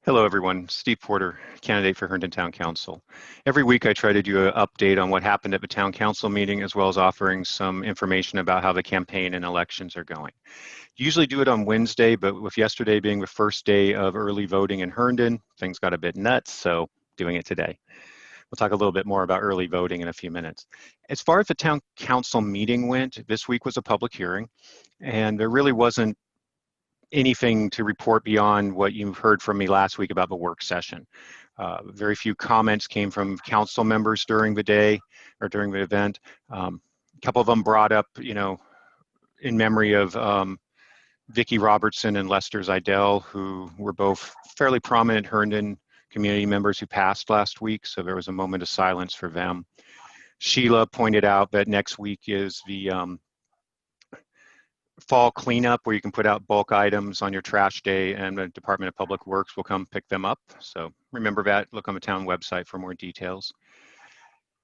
Hello, everyone. Steve Porter, candidate for Herndon Town Council. Every week I try to do an update on what happened at the Town Council meeting, as well as offering some information about how the campaign and elections are going. Usually do it on Wednesday, but with yesterday being the first day of early voting in Herndon, things got a bit nuts, so doing it today. We'll talk a little bit more about early voting in a few minutes. As far as the Town Council meeting went, this week was a public hearing, and there really wasn't anything to report beyond what you've heard from me last week about the work session. Very few comments came from council members during the day or during the event. A couple of them brought up, in memory of Vicki Robertson and Lester Zidell, who were both fairly prominent Herndon community members who passed last week, so there was a moment of silence for them. Sheila pointed out that next week is the fall cleanup where you can put out bulk items on your trash day, and the Department of Public Works will come pick them up. So remember that, look on the town website for more details.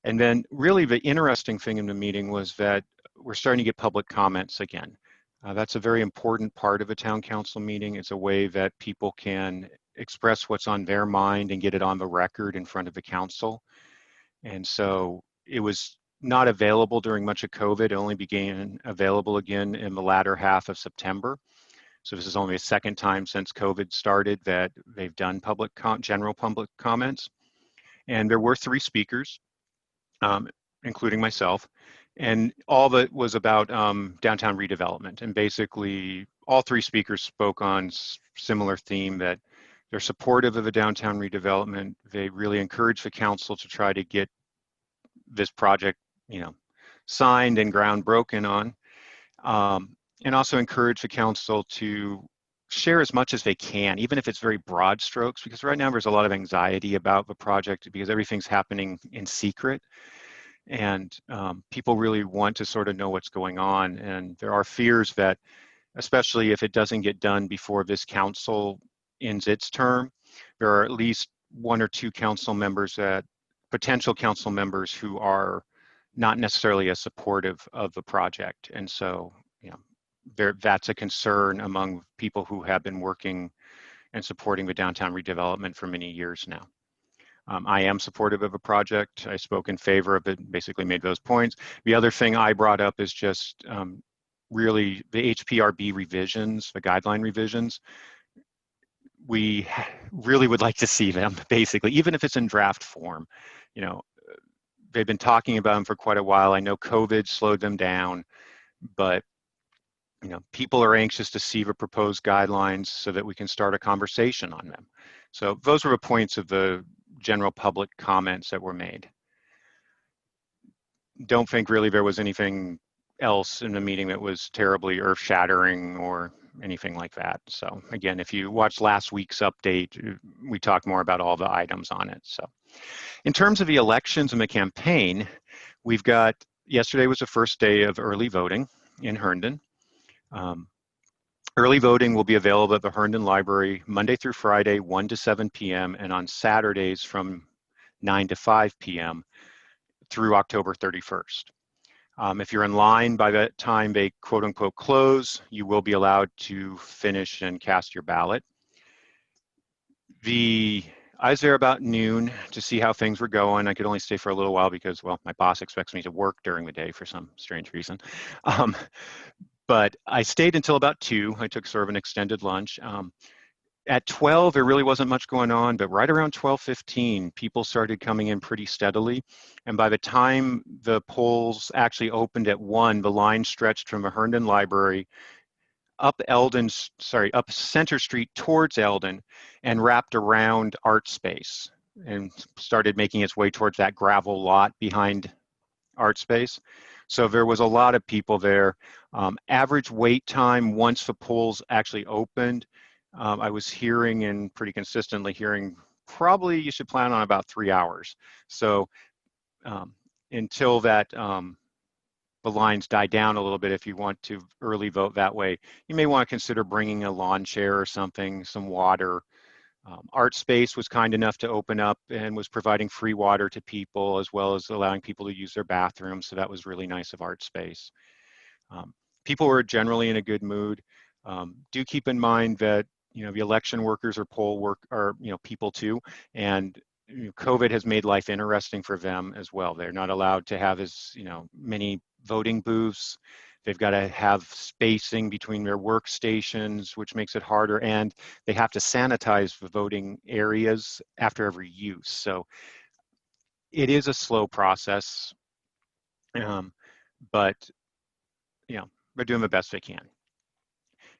And then really the interesting thing in the meeting was that we're starting to get public comments again. That's a very important part of a town council meeting. It's a way that people can express what's on their mind and get it on the record in front of the council. And so it was not available during much of COVID. It only began available again in the latter half of September. So this is only the second time since COVID started that they've done general public comments. And there were 3 speakers, including myself. And all of it was about downtown redevelopment. And basically all 3 speakers spoke on similar theme, that they're supportive of the downtown redevelopment. They really encourage the council to try to get this project signed and ground broken on, and also encourage the council to share as much as they can, even if it's very broad strokes, because right now there's a lot of anxiety about the project because everything's happening in secret, and people really want to sort of know what's going on. And there are fears that, especially if it doesn't get done before this council ends its term, there are at least 1 or 2 council members, potential council members, who are not necessarily as supportive of the project. And so, that's a concern among people who have been working and supporting the downtown redevelopment for many years now. I am supportive of a project. I spoke in favor of it, basically made those points. The other thing I brought up is just really the HPRB revisions, the guideline revisions. We really would like to see them, basically, even if it's in draft form. They've been talking about them for quite a while. I know COVID slowed them down, but people are anxious to see the proposed guidelines so that we can start a conversation on them. So those were the points of the general public comments that were made. Don't think really there was anything else in the meeting that was terribly earth-shattering or anything like that. So again, if you watched last week's update, we talked more about all the items on it. So in terms of the elections and the campaign, we've got, yesterday was the first day of early voting in Herndon. Early voting will be available at the Herndon Library Monday through Friday, 1 to 7 p.m. and on Saturdays from 9 to 5 p.m. through October 31st. If you're in line by that time they quote unquote close, you will be allowed to finish and cast your ballot. I was there about noon to see how things were going. I could only stay for a little while because, well, my boss expects me to work during the day for some strange reason. But I stayed until about 2. I took sort of an extended lunch. At 12, there really wasn't much going on, but right around 12:15, people started coming in pretty steadily. And by the time the polls actually opened at 1, the line stretched from the Herndon Library up Center Street towards Eldon and wrapped around Art Space and started making its way towards that gravel lot behind Art Space. So there was a lot of people there. Average wait time once the polls actually opened, I was hearing, and pretty consistently hearing, probably you should plan on about 3 hours. So until that the lines die down a little bit, if you want to early vote that way, you may want to consider bringing a lawn chair or something, some water. Art Space was kind enough to open up and was providing free water to people, as well as allowing people to use their bathrooms. So that was really nice of Art Space. People were generally in a good mood. Do keep in mind that the election workers are poll work are people too, and COVID has made life interesting for them as well. They're not allowed to have as many voting booths. They've got to have spacing between their workstations, which makes it harder, and they have to sanitize the voting areas after every use. So it is a slow process, but they're doing the best they can.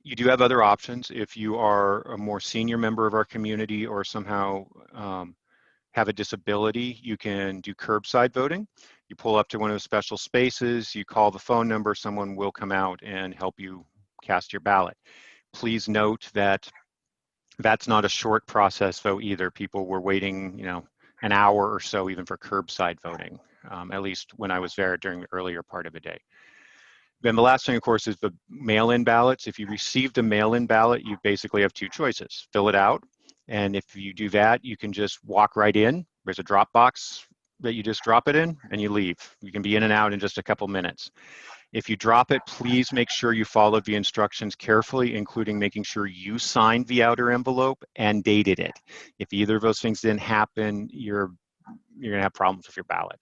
You do have other options if you are a more senior member of our community or somehow have a disability. You can do curbside voting. You pull up to one of the special spaces, you call the phone number, someone will come out and help you cast your ballot. Please note that that's not a short process though either. People were waiting, an hour or so even for curbside voting, at least when I was there during the earlier part of the day. Then the last thing, of course, is the mail-in ballots. If you received a mail-in ballot, you basically have two choices. Fill it out, and if you do that, you can just walk right in. There's a drop box that you just drop it in, and you leave. You can be in and out in just a couple minutes. If you drop it, please make sure you follow the instructions carefully, including making sure you signed the outer envelope and dated it. If either of those things didn't happen, you're going to have problems with your ballot.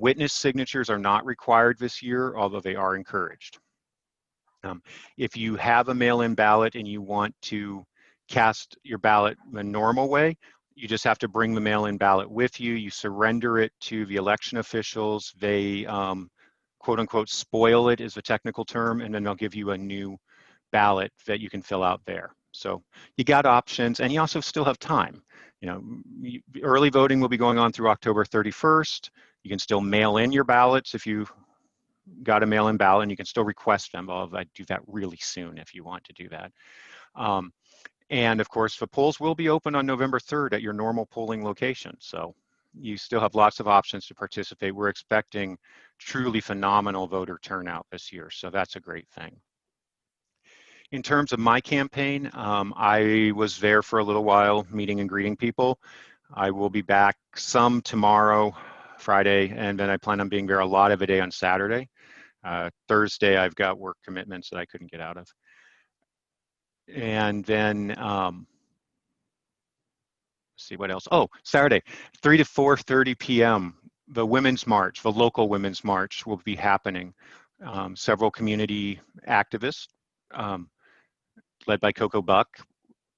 Witness signatures are not required this year, although they are encouraged. If you have a mail-in ballot and you want to cast your ballot the normal way, you just have to bring the mail-in ballot with you. You surrender it to the election officials. They, quote unquote, spoil it is the technical term, and then they'll give you a new ballot that you can fill out there. So you got options, and you also still have time. Early voting will be going on through October 31st. You can still mail in your ballots if you got a mail-in ballot, and you can still request them. I'll do that really soon if you want to do that. And of course, the polls will be open on November 3rd at your normal polling location. So you still have lots of options to participate. We're expecting truly phenomenal voter turnout this year, so that's a great thing. In terms of my campaign, I was there for a little while, meeting and greeting people. I will be back some tomorrow, Friday, and then I plan on being there a lot of the day on Saturday. Thursday, I've got work commitments that I couldn't get out of. And then, let's see what else. Oh, Saturday, 3 to 4:30 p.m., the Women's March, the local Women's March will be happening. Several community activists, led by Coco Buck,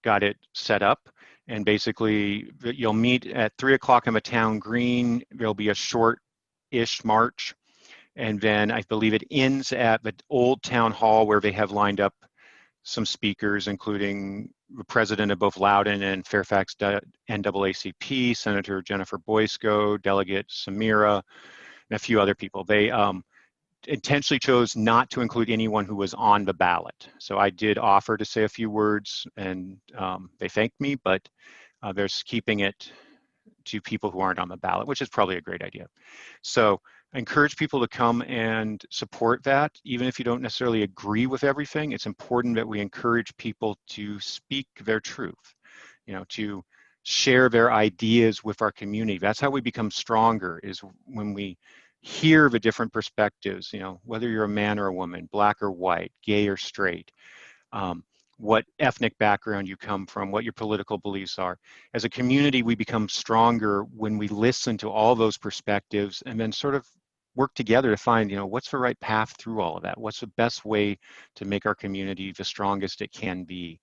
got it set up. And basically, you'll meet at 3 o'clock on the town green. There'll be a short-ish march. And then I believe it ends at the old town hall where they have lined up some speakers, including the president of both Loudoun and Fairfax NAACP, Senator Jennifer Boysko, Delegate Samira, and a few other people. They intentionally chose not to include anyone who was on the ballot. So I did offer to say a few words, and they thanked me, but they're keeping it to people who aren't on the ballot, which is probably a great idea. So I encourage people to come and support that. Even if you don't necessarily agree with everything, it's important that we encourage people to speak their truth, to share their ideas with our community. That's how we become stronger, is when we hear the different perspectives, whether you're a man or a woman, black or white, gay or straight, what ethnic background you come from, what your political beliefs are. As a community, we become stronger when we listen to all those perspectives and then sort of work together to find, what's the right path through all of that? What's the best way to make our community the strongest it can be?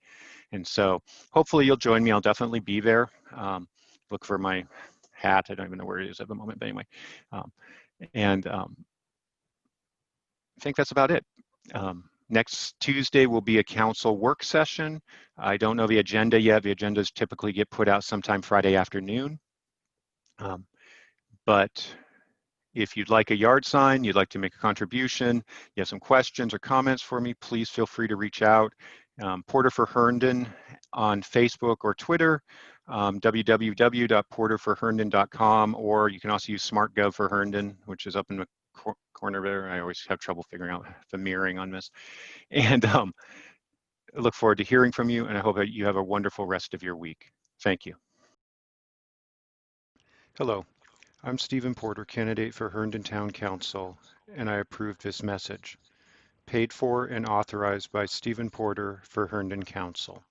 And so hopefully you'll join me. I'll definitely be there. Look for my hat. I don't even know where it is at the moment, but anyway. I think that's about it. Next Tuesday will be a council work session. I don't know the agenda yet. The agendas typically get put out sometime Friday afternoon. But if you'd like a yard sign, you'd like to make a contribution, you have some questions or comments for me, please feel free to reach out. Porter for Herndon on Facebook or Twitter, www.porterforherndon.com, or you can also use SmartGov for Herndon, which is up in the corner there. I always have trouble figuring out the mirroring on this. And I look forward to hearing from you, and I hope that you have a wonderful rest of your week. Thank you. Hello, I'm Stevan Porter, candidate for Herndon Town Council, and I approve this message. Paid for and authorized by Stevan Porter for Herndon Council.